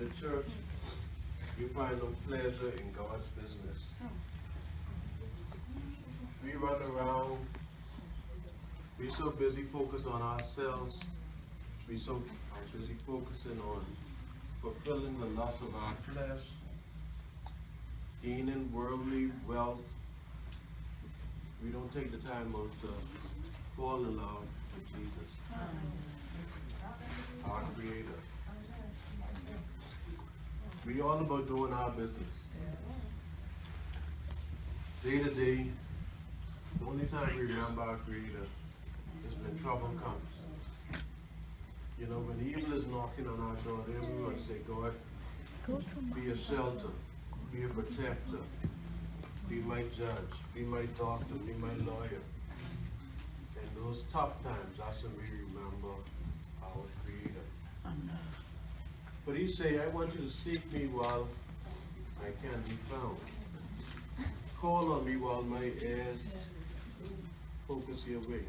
the church, you find no pleasure in God's business. We run around, we're so busy focused on ourselves, we're so busy focusing on fulfilling the lust of our flesh, gaining worldly wealth. We don't take the time out to fall in love with Jesus, our Creator. We all about doing our business. Day to day, the only time we remember our Creator is when trouble comes. You know, when evil is knocking on our door, then we want to say, God, be a shelter, be a protector, be my judge, be my doctor, be my lawyer. And those tough times, that's when we remember our Creator. But he say, I want you to seek me while I can be found. Call on me while my ears focus your way.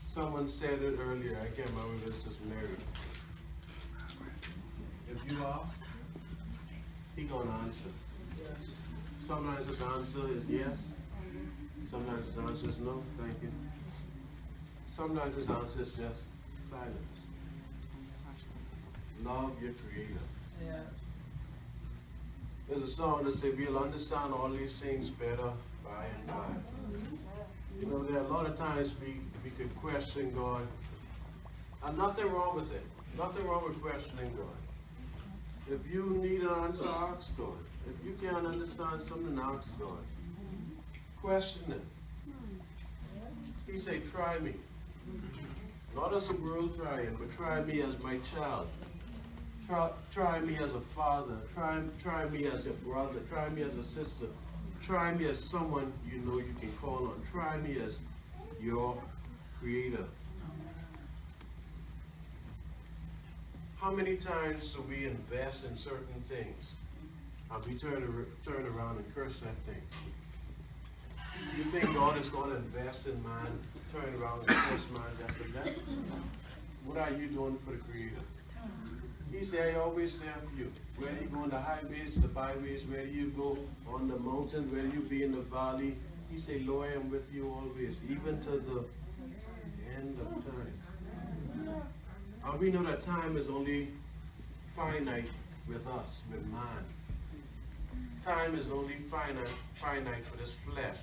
Someone said it earlier, I can't remember if this is Mary. If you ask, he gonna answer. Sometimes his answer is yes. Sometimes his answer is no, thank you. Sometimes his answer is just silence. Love your Creator. Yeah. There's a song that says we'll understand all these things better by and by. You know, there are a lot of times we could question God, and nothing wrong with it. Nothing wrong with questioning God. If you need an answer, ask God. If you can't understand something, ask God. Question it. He say, try me. Not as a world trying, but try me as my child. Try me as a father. Try me as a brother. Try me as a sister. Try me as someone you know you can call on. Try me as your Creator. How many times do we invest in certain things and we turn around and curse that thing? You think God is going to invest in man, turn around and curse man after that? What are you doing for the Creator? He said, I always there for you. Whether you go on the highways, the byways, whether you go on the mountains, whether you be in the valley, he said, Lord, I am with you always, even to the end of time. And we know that time is only finite with us, with man. Time is only finite for this flesh.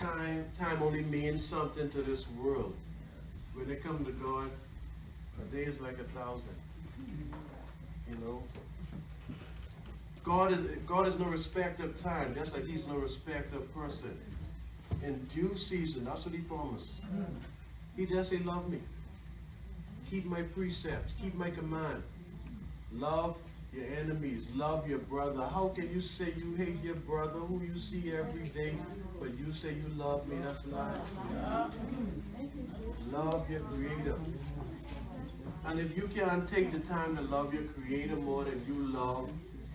Time only means something to this world. When it comes to God, a day is like 1,000. You know? God is no respecter of time, just like he's no respecter of person. In due season, that's what he promised. He just say, love me. Keep my precepts, keep my command. Love your enemies, love your brother. How can you say you hate your brother who you see every day, but you say you love me? That's a lie. Love your Creator. And if you can't take the time to love your Creator more than you love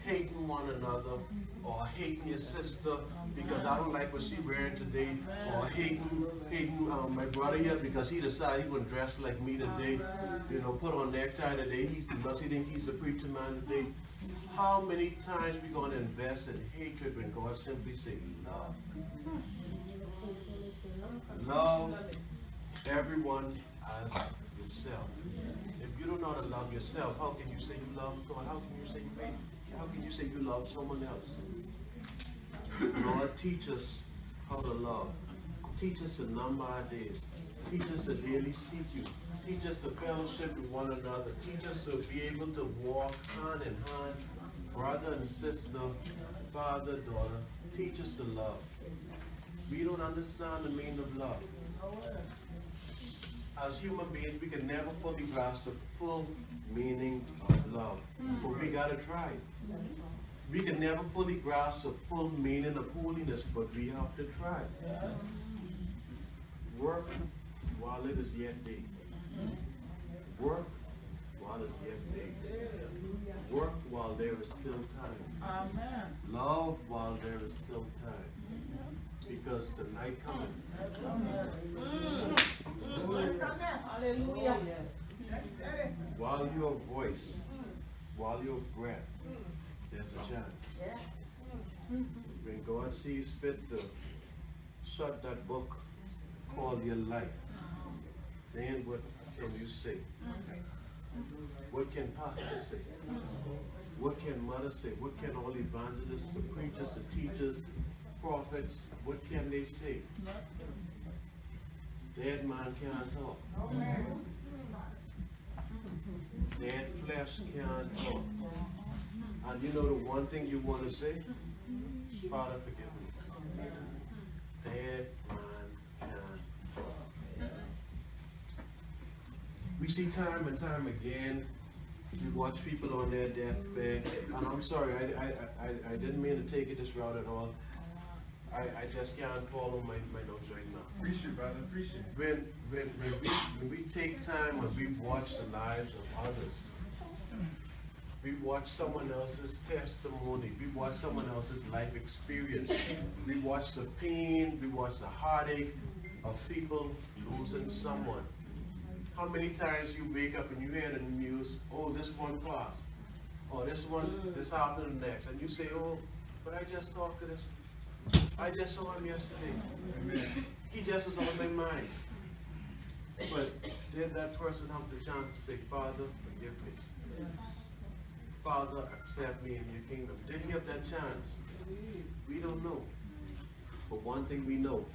hating one another, or hating your sister because I don't like what she's wearing today, or hating my brother here because he decided he wouldn't dress like me today, you know, put on necktie today because he think he's a preacher man today. How many times we going to invest in hatred when God simply say love? Love everyone as yourself. If you don't know how to love yourself, how can you say you love God? How can you say you hate? How can you say you love someone else? Lord, teach us how to love. Teach us to number our days. Teach us to daily seek you. Teach us to fellowship with one another. Teach us to be able to walk hand in hand, brother and sister, father, daughter. Teach us to love. We don't understand the meaning of love. As human beings, we can never fully grasp the full meaning of love. But we gotta try. We can never fully grasp the full meaning of holiness, but we have to try. Work while it is yet day. Work while it's yet day. Work while there is still time. Amen. Love while there is still time. Because the night coming. Hallelujah. While while your voice, while your breath, there's a chance. When God sees fit to shut that book called your life, then what can you say? What can pastor say? What can mother say? What can all evangelists, the preachers, the teachers, prophets, what can they say? Dead man can't talk. Dead flesh can't talk. And you know the one thing you want to say? Father, forgive me. Dead man can't talk. We see time and time again, we watch people on their deathbed, and I'm sorry, I didn't mean to take it this route at all. I just can't follow my notes right now. Appreciate, brother, appreciate. When we take time and we watch the lives of others, we watch someone else's testimony, we watch someone else's life experience, we watch the pain, we watch the heartache of people losing someone. How many times you wake up and you hear the news, oh, this one passed, or this happened next, and you say, oh, but I just talked to this, I just saw him yesterday. Amen. He just is on my mind. But did that person have the chance to say, Father, forgive me? Father, accept me in your kingdom? Did he have that chance? We don't know. But one thing we know,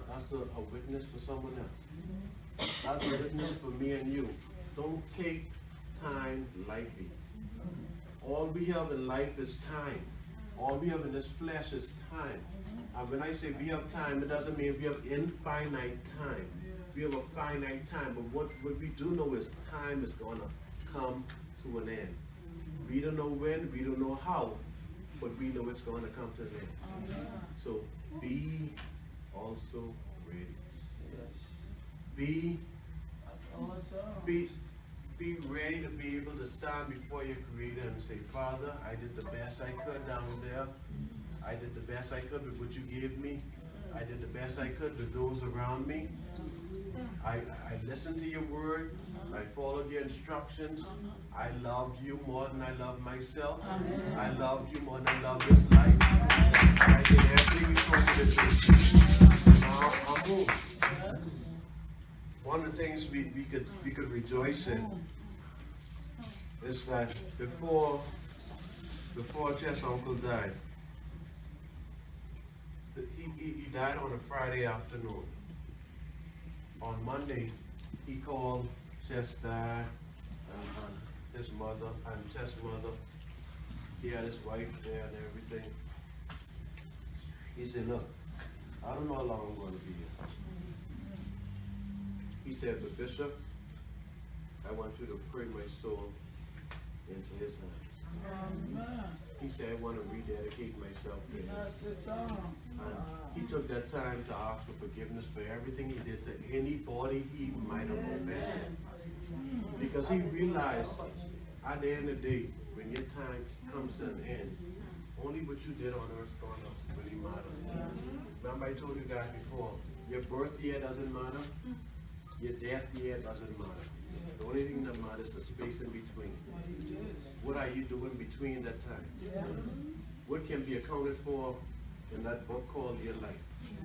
that's a witness for someone else. That's a witness for me and you. Don't take time lightly. All we have in life is time. All we have in this flesh is time. And when I say we have time, it doesn't mean we have infinite time. We have a finite time. But what we do know is time is going to come to an end. We don't know when, we don't know how, but we know it's going to come to an end. So be also ready. Be ready to be able to stand before your Creator and say, Father, I did the best I could down there. I did the best I could with what you gave me. I did the best I could with those around me. I listened to your word. I followed your instructions. I loved you more than I love myself. I loved you more than I love this life. I did everything you told me to do. Now I'm home. One of the things we could rejoice in is that before Jess' uncle died, he died on a Friday afternoon. On Monday, he called Jess' dad and his mother and Jess' mother. He had his wife there and everything. He said, look, I don't know how long I'm going to be here. He said, but Bishop, I want you to pray my soul into his hands. He said, I want to rededicate myself to him. And he took that time to ask for forgiveness for everything he did to anybody he might have offended. Because he realized at the end of the day, when your time comes to an end, only what you did on earth is going to really matter. Remember I told you guys before, your birth year doesn't matter. Your death year doesn't matter. The only thing that matters is the space in between. What are you doing between that time? What can be accounted for in that book called your life?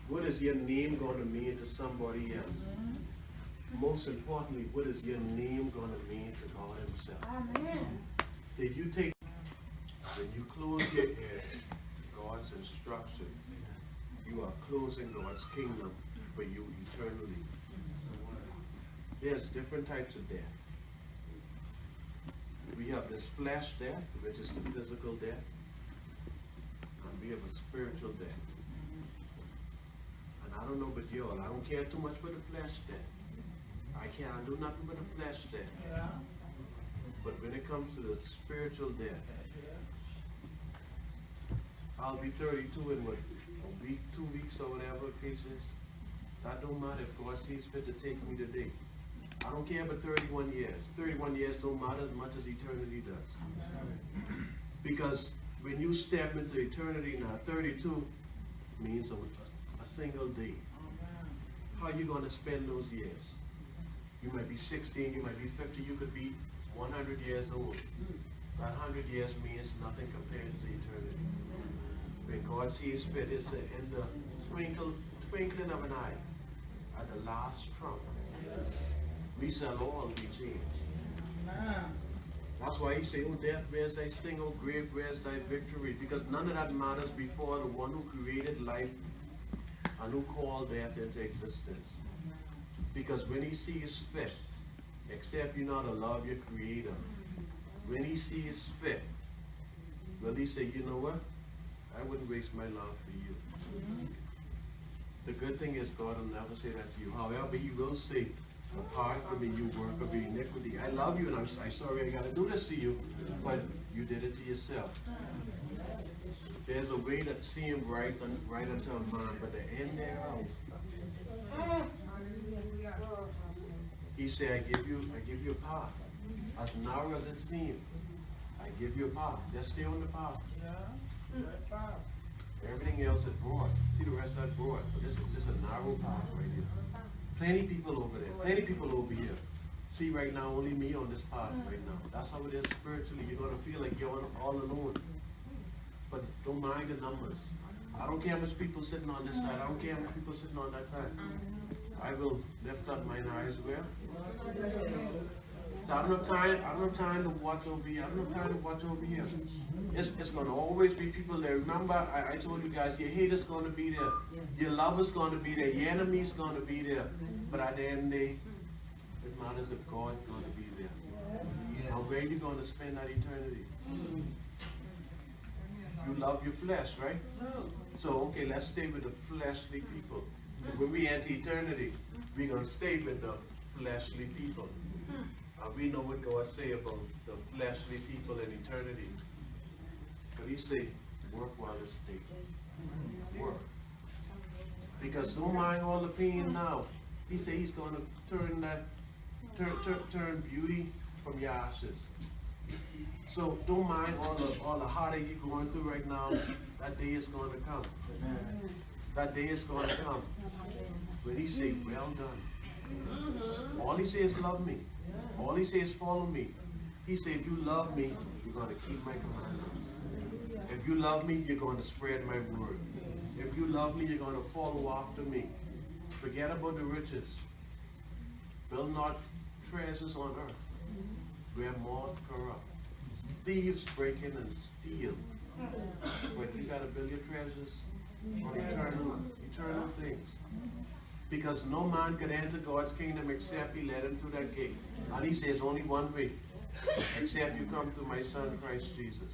What is your name going to mean to somebody else? Most importantly, what is your name going to mean to God himself? Did you take, when you close your ears to God's instruction, you are closing God's kingdom for you eternally. There's different types of death. We have this flesh death, which is the physical death, and we have a spiritual death. And I don't know about y'all, I don't care too much for the flesh death. I can't do nothing but the flesh death. But when it comes to the spiritual death, I'll be 32 in what, a week, 2 weeks or whatever the case is. That don't matter if God sees fit to take me today. I don't care about 31 years. 31 years don't matter as much as eternity does. Because when you step into eternity now, 32 means a single day. How are you going to spend those years? You might be 16, you might be 50, you could be 100 years old. That 100 years means nothing compared to eternity. When God sees fit, it's in the twinkling of an eye, at the last trump, we shall all be changed. That's why he said, "Oh death, where's thy sting? Oh grave, where's thy victory?" Because none of that matters before the one who created life and who called death into existence. Because when he sees fit, except you not to love your creator, when he sees fit, will he say, "You know what? I wouldn't waste my love for you." The good thing is God will never say that to you. However, he will say, "Apart from me, you work of iniquity. I love you and I'm sorry I got to do this to you, but you did it to yourself." There's a way that seems right unto a man, but the end thereof. He said, I give you a path. As narrow as it seems, I give you a path. Just stay on the path. Everything else is broad. See the rest of that broad. But this is a narrow path right here. Plenty people over there. Plenty people over here. See right now, only me on this path right now. That's how it is spiritually. You're going to feel like you're all alone. But don't mind the numbers. I don't care how much people sitting on this side. I don't care how much people sitting on that side. I will lift up mine eyes where? So I don't have time to watch over here. I don't have time to watch over here. It's going to always be people there. Remember, I told you guys, your hater's going to be there. Your lover's going to be there. Your enemy's going to be there. But at the end of the day, it matters if God's going to be there. Now, where are you going to spend that eternity? You love your flesh, right? So, okay, let's stay with the fleshly people. When we enter eternity, we're going to stay with the fleshly people. We know what God say about the fleshly people in eternity. But he say, work while it's day. Work. Because don't mind all the pain now. He say he's going to turn beauty from your ashes. So don't mind all the heartache you're going through right now. That day is going to come. That day is going to come. When he say, well done. All he says is love me. All he says is follow me. He said, if you love me, you're going to keep my commandments. If you love me, you're going to spread my word. If you love me, you're going to follow after me. Forget about the riches. Build not treasures on earth, where moth corrupt. Thieves break in and steal. But you got to build your treasures on eternal things. Because no man can enter God's kingdom except he led him through that gate. And he says only one way, except you come through my son Christ Jesus.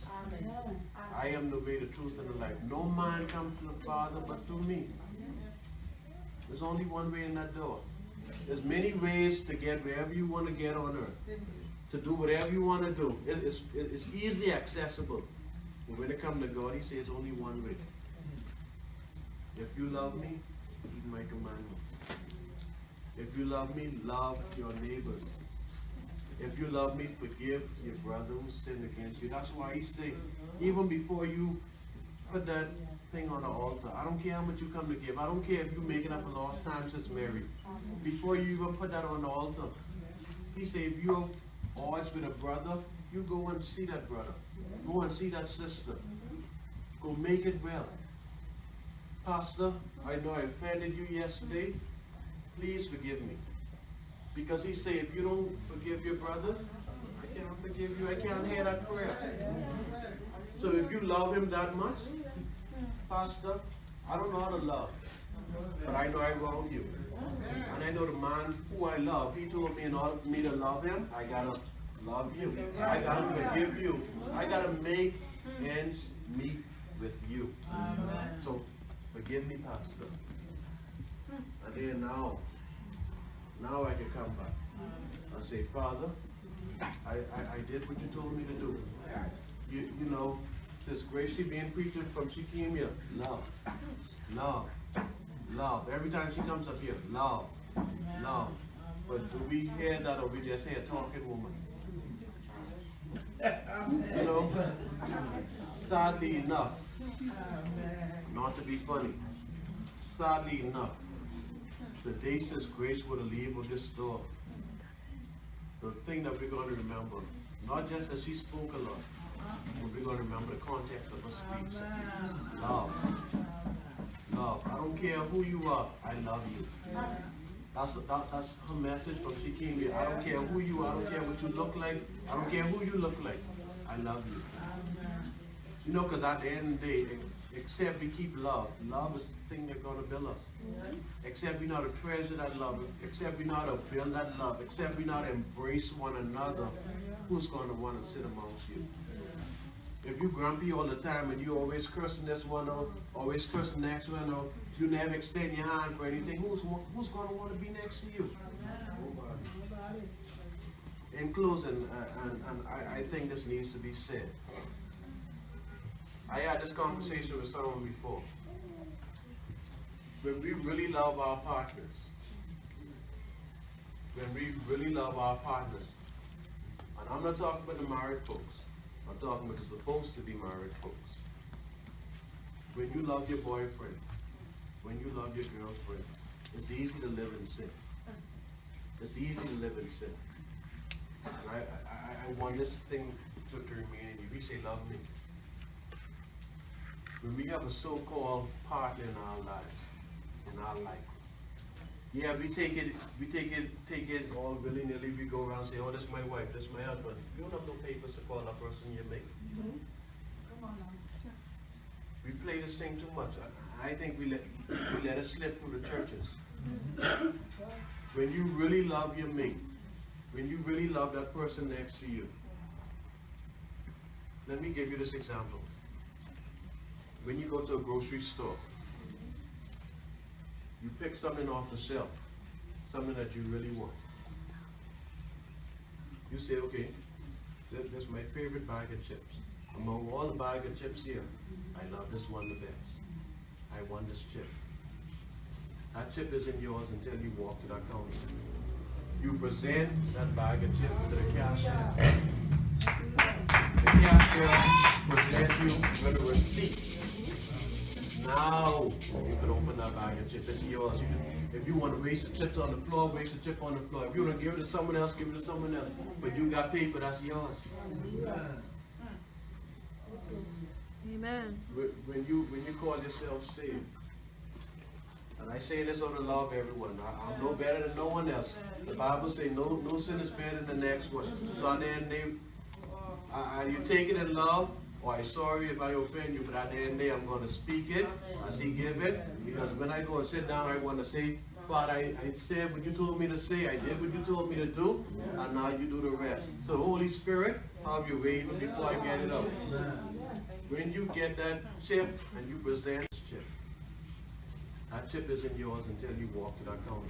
I am the way, the truth, and the life. No man comes to the Father but through me. There's only one way in that door. There's many ways to get wherever you want to get on earth. To do whatever you want to do. It's easily accessible. But when it comes to God, he says only one way. If you love me, keep my commandments. If you love me, love your neighbors. If you love me, forgive your brother who sinned against you. That's why he said, even before you put that thing on the altar, I don't care how much you come to give. I don't care if you're making up a lost time since married. Before you even put that on the altar, he said, if you're odds with a brother, you go and see that brother. Go and see that sister. Go make it well. Pastor, I know I offended you yesterday. Please forgive me. Because he said, if you don't forgive your brothers, I can't forgive you. I can't hear that prayer. So if you love him that much, Pastor, I don't know how to love. But I know I wronged you. And I know the man who I love, he told me in order for me to love him, I gotta love you. I gotta forgive you. I gotta make ends meet with you. So forgive me, Pastor. And then now I can come back and say, Father, I did what you told me to do. You know, since Gracie being preaching from she came here, love, love, love. Every time she comes up here, love, love. But do we hear that, or we just hear a talking woman? You know, sadly enough, not to be funny, sadly enough, the day since Grace would have leave of this door, the thing that we're going to remember, not just that she spoke a lot, but we're going to remember the context of her speech. Love. Love. I don't care who you are, I love you. That's her message from she came here. I don't care who you are, I don't care what you look like, I don't care who you look like, I love you. You know, because at the end of the day, except we keep love, love is the thing that's going to build us. Except we know how to treasure that love, except we know how to build that love, except we know how to embrace one another, who's going to want to sit amongst you? If you grumpy all the time and you always cursing this one or always cursing the next one or you never extend your hand for anything, who's going to want to be next to you? Nobody. In closing, I think this needs to be said. I had this conversation with someone before. When we really love our partners, and I'm not talking about the married folks, I'm talking about the supposed to be married folks. When you love your boyfriend, when you love your girlfriend, it's easy to live in sin. It's easy to live in sin. And I want this thing to remain in you. We say, love me. When we have a so-called partner in our life, yeah, we take it all willy-nilly. We go around and say, oh, this is my wife, this is my husband. You don't have no papers to call that person your mate. Come on now. We play this thing too much. I think we let it slip through the churches. When you really love your mate, when you really love that person next to you, let me give you this example. When you go to a grocery store, you pick something off the shelf, something that you really want. You say, okay, this is my favorite bag of chips. Among all the bag of chips here, I love this one the best. I want this chip. That chip isn't yours until you walk to that counter. You present that bag of chips to the cashier. The cashier presents you with a receipt. Now you can open that bag of chips. It's yours. If you want to waste the chips on the floor, waste the chip on the floor. If you want to give it to someone else, give it to someone else. But you got paper, that's yours. Amen. When you call yourself saved, and I say this out of love, everyone. I'm no better than no one else. The Bible says no sin is better than the next one. So at the end of the day, you take it in love. Or I'm sorry if I offend you, but at the end of the day, I'm going to speak it as He give it. Because when I go and sit down, I want to say, Father, I said what you told me to say. I did what you told me to do. And now you do the rest. So Holy Spirit, have your way even before I get it out. When you get that chip and you present this chip, that chip isn't yours until you walk to that counter.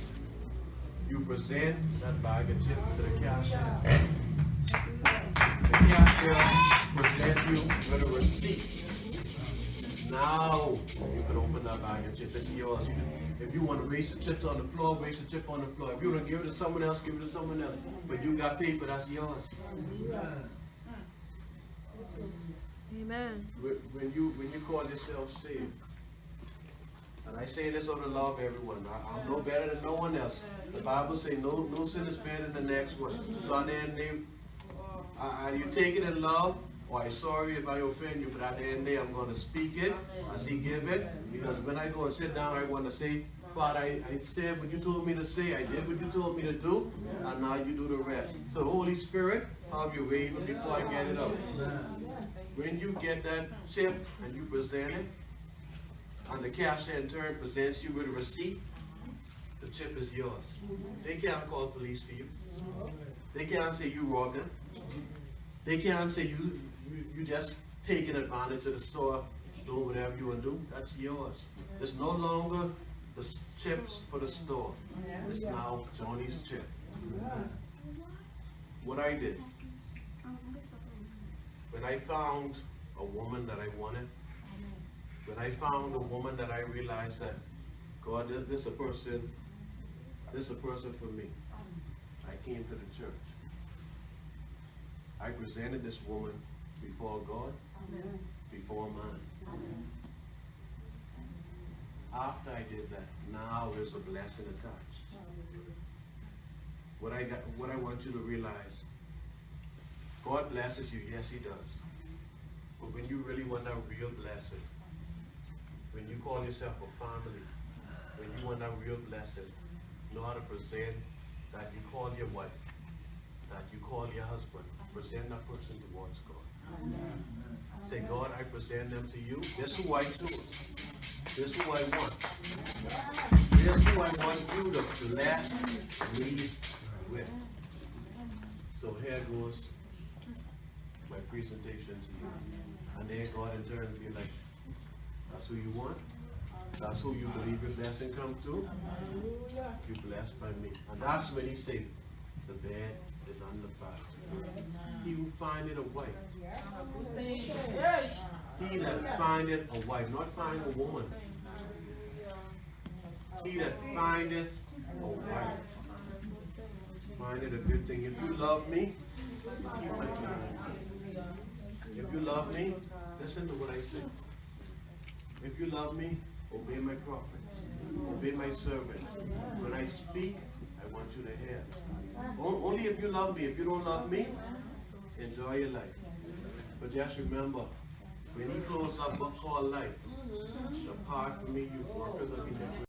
You present that bag of chips to the cashier. The cashier present you with a receipt. Now you can open that bag of chips. It's yours. If you want to waste the chips on the floor, waste the chip on the floor. If you want to give it to someone else, give it to someone else. But you got paper, that's yours. Amen. When you call yourself saved, and I say this out of love, everyone. I'm no better than no one else. The Bible says no sin is better than the next one. So at the end of the day, you take it in love, or I'm sorry if I offend you, but at the end of the day, I'm going to speak it as He give it. Because when I go and sit down, I want to say, Father, I said what you told me to say. I did what you told me to do. And now you do the rest. So Holy Spirit, have your way even before I get it out. When you get that chip and you present it, and the cashier in turn presents you with a receipt, the chip is yours. They can't call police for you. They can't say you robbed them. They can't say you just taking advantage of the store, doing whatever you want to do. That's yours. It's no longer the chips for the store. It's now Johnny's chip. What I did, when I found a woman that I wanted, when I found a woman that I realized that, God, this is a person for me, I came to the church. I presented this woman before God, before man. After I did that, now there's a blessing attached. what I want you to realize, God blesses you, yes he does. But when you really want that real blessing, when you call yourself a family, when you want that real blessing, know how to present that you call your wife, that you call your husband, present that person towards God. Say, God, I present them to you. This is who I choose. This is who I want. This is who I want you to bless me with. So here goes my presentation to you. And then God in turn will be like, that's who you want. That's who you believe your blessing comes through. You're blessed by me. And that's when he said, the bed is undefiled. He who findeth a wife. He that findeth a wife, not find a woman. He that findeth a wife. Findeth a good thing. If you love me, keep my commandments. If you love me, listen to what I say. If you love me, obey my prophets. Obey my servants. When I speak, I want you to hear. Only if you love me. If you don't love me, enjoy your life. But just remember, when he closed up book called life, depart from me, you workers of iniquity.